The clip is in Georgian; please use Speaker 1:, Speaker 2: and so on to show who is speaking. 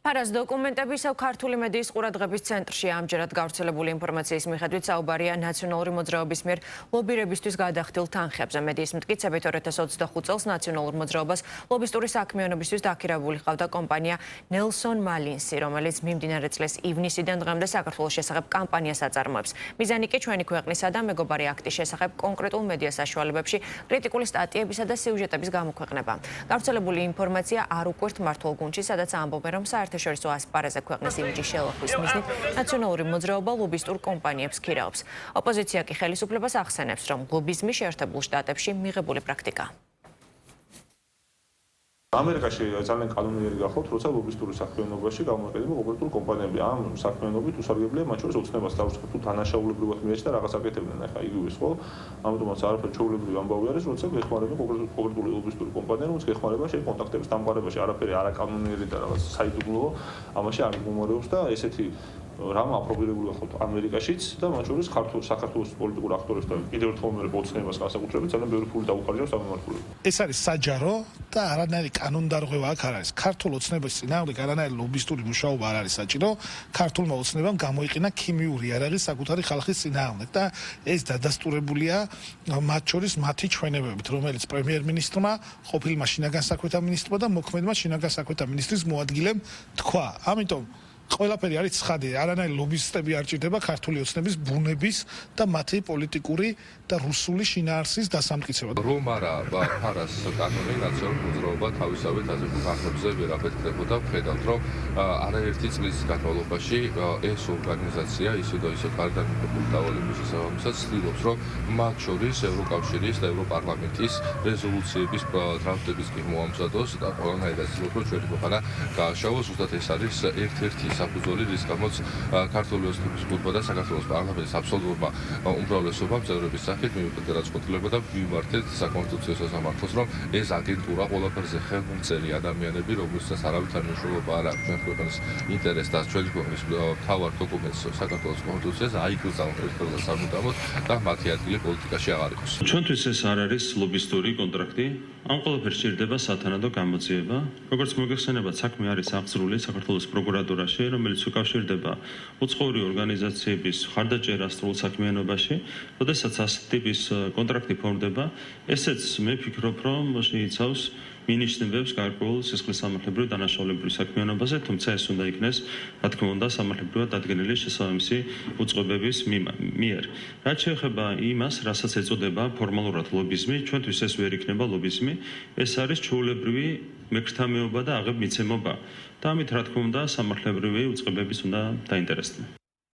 Speaker 1: ფარას დოკუმენტების ქართული მედიის ყურადღების ცენტრში ამჯერად გავრცელებული ინფორმაციის მიხედვით საუბარია ნაციონალური მოძრაობის მიერ ლობირებისთვის გადახდილ თანხებზე. მედიის მტკიცებით 2025 წელს ნაციონალურ მოძრაობას ლობისტური საქმიანობისთვის დაქირავული ჰყავდა კომპანია ნელსონ მალინსი, რომელიც მიმდინარე წლის ივნისიდან დღემდე საქართველოს შესახებ კამპანიას აწარმოებს. მიზანი კი ჩვენი ქვეყნისა და მეგობარი აქტის შესახებ კონკრეტულ მედია საშუალებებში კრიტიკული სტატიებისა და სიუჟეტების გამოქვეყნება. გავრცელებული ინფორმაცია არ უკვირთ მართულ გუნდში, სადაც ამბობენ, რომ საერთაშორისო ასპარეზზე ქვეყნის იმიჯის შელახვის მიზნით ნაციონალური მოძრაობა ლობისტურ კომპანიებს ქირაობს. ოპოზიცია კი ხელისუფლებას ახსენებს, რომ ლობიზმი შეერთებულ შტატებში მიღებული პრაქტიკაა.
Speaker 2: ამერიკაში ძალიან კანონიერი გახავთ, როცა ლობისტური საქმიანობაში გამოიყენება კონკრეტული კომპანიები. ამ საქმიანობით უსარგებლია მათ შორის ოცნებას დაუწყოთ თუ დანაშაულებრივად მიეჭდა რაღაც აკეთებდნენ, ახლა იგივეს ხო? ამიტომაც არაფერი ჩვეულებრივი ამბავი არის, როცა გეხმარება კონკრეტული ლობისტური კომპანია, რომელიც გეხმარება შენ კონტაქტების დამყარებაში, არაფერი არაკანონიერი და რაღაც საიდუმლო ამაში არ მიმომარეობს და ესეთი რამ აპრობირებული ხოთ ამერიკაშიც და მათ შორის საქართველოს პოლიტიკურ აქტორებს და კიდევ ერთხელ მე ოცნებას განსაკუთრებით ძალიან ბევრი ფული დაუხარჯავს სამმართველოდ.
Speaker 3: ეს არის საჯარო და არანაირი კანონდარღვევა აქ არ არის. ქართულ ოცნების წინააღმდეგ არანაირი ლობისტური მუშაობა არ არის საჭირო. ქართულმა ოცნებამ გამოიყენა ქიმიური იარაღი საკუთარი ხალხის წინააღმდეგ და ეს დადასტურებულია მათ შორის მათი ჩვენებებით, რომელიც პრემიერ-მინისტრმა, ყოფილმა შინაგან საქმეთა მინისტრმა და მოქმედმა შინაგან საქმეთა მინისტრის მოადგილემ თქვა. ამიტომ ყველაფერი არის ცხადი, არანაირი ლობისტები არ ჭირდება ქართული ოცნების ბუნების და მათი პოლიტიკური და რუსული შინაარსის დასამტკიცება.
Speaker 4: რომ არა ფარას კანონი ნაციონალური მოძრაობა თავისავე დაზებულ თანხებზე ვერ აფეთქდებოდა, ვხედავთ, რომ არაერთი წლის განმავლობაში ეს ორგანიზაცია ისე და ისე გარდამტეხებული დავალების შესაბამისად ცდილობს, რომ მათ შორის ევროკავშირის და ევროპარლამენტის რეზოლუციების დრაფტების კი მოამზადოს და ყველანაირად ცდილობს, რომ ჩვენი ქვეყანა გააშავოს. ზუსტად ეს არის ერთ-ერთი საფუძველი, რის გამოც ქართული ოცნების გუნდმა და საქართველოს პარლამენტის აბსოლუტურმა უმრავლესობამ წევრების სახით მიუხედავად რაჭყოთლება და ვიმართეთ საკონსტიტუციო სასამართლოს, რომ ეს აგენტურა ყველაფერზე ხელმომწერი ადამიანები, რომლისთვისაც არავითარი მნიშვნელობა არ აქვს ჩვენ ქვეყნის ინტერესს და ჩვენი ქვეყნის მთავარ დოკუმენტს საქართველოს კონსტიტუციას აიკრძალონ ერთხელ და სამუდამოდ და მათი ადგილი პოლიტიკაში აღარ იყოს.
Speaker 5: ჩვენთვის ეს არ არის ლობისტური კონტრაქტი. ამ ყველაფერს სჭირდება სათანადო გამოძიება. როგორც მოგეხსენებათ, საქმე არის აღძრული საქართველოს პროკურატურაში, რომელიც უკავშირდება უცხოური ორგანიზაციების ხარდაჭერა სრულ საქმიანობაში, როდესაც ასეთი ტიპის კონტრაქტი ფორმდება, ესეც მე ვფიქრობ, რომ შეიცავს მინიშნებებს გარკვეულ სისხლისამართლებრივ დანაშაულებრივ საქმიანობაზე, თუმცა ეს უნდა იქნეს, რა თქმა უნდა, სამართლებრივად დადგენილი შესაბამისი უწყობების მიერ. რაც შეეხება იმას, რასაც ეწოდება ფორმალურად ლობიზმი, ჩვენთვის ეს ვერ იქნება ლობიზმი, ეს არის ჩვეულებრივი მეკრთამეობა და აღებ მიცემობა. და ამით, რა თქმა უნდა, სამართლებრივი უწყებების უნდა დაინტერესდნენ.